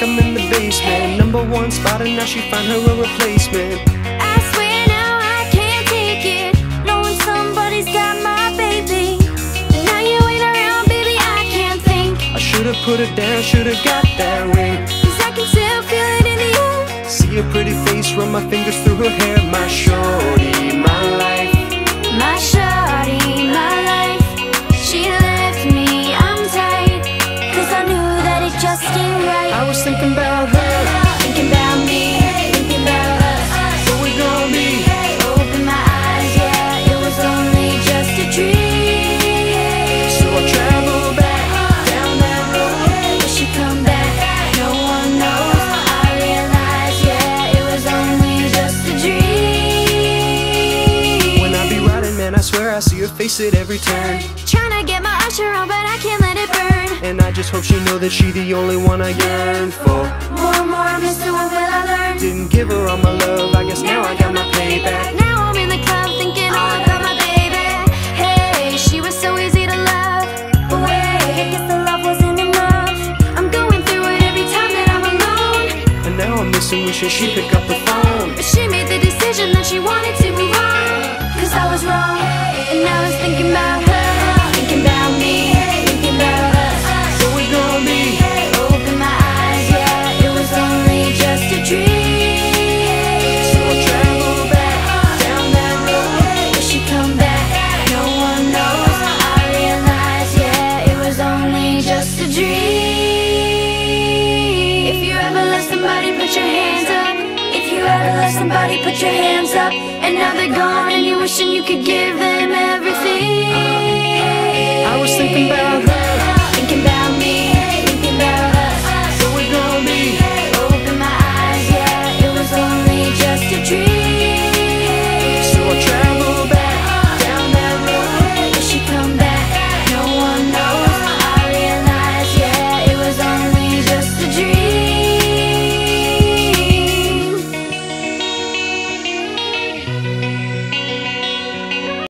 I'm in the basement, #1 spot, and now she find her a replacement. I swear now I can't take it, knowing somebody's got my baby. And now you ain't around, baby, I can't think. I should've put her down, should've got that ring. 'Cause I can still feel it in the air. See her pretty face, run my fingers through her hair. My shorty, my life. My shawty, my life. She left me, I'm tight, 'cause I knew that it just ain't right. I was thinking about her, Thinking about me, thinking about us. where we gon' be. Open my eyes, yeah, it was only just a dream. So I travel back down that road. Will she come back? No one knows. I realize, yeah, it was only just a dream. When I be riding, man, I swear I see her face at every turn. Tryna get my usher on, but I can't let it burn. And I just hope she know that she the only one I yearn for. More and more, Mr. What will I learn? Didn't give her all my love, I guess now I got my payback. Now I'm in the club thinking all about my baby. Hey, she was so easy to love. But wait, I guess the love wasn't enough. I'm going through it every time that I'm alone. And now I'm missing, wishing she'd pick up the phone. But she made the decision that she wanted to move on. 'Cause I was wrong, and I was thinking about her. Thinking about me, thinking about us. Where we gon' be. Open my eyes, yeah, it was only just a dream. So I travel back down that road. Will she come back? No one knows. I realize, yeah, it was only just a dream. If you ever let somebody, put your hands up. If you ever let somebody, put your hands up. And now they're gone, and you're wishing you could give them everything.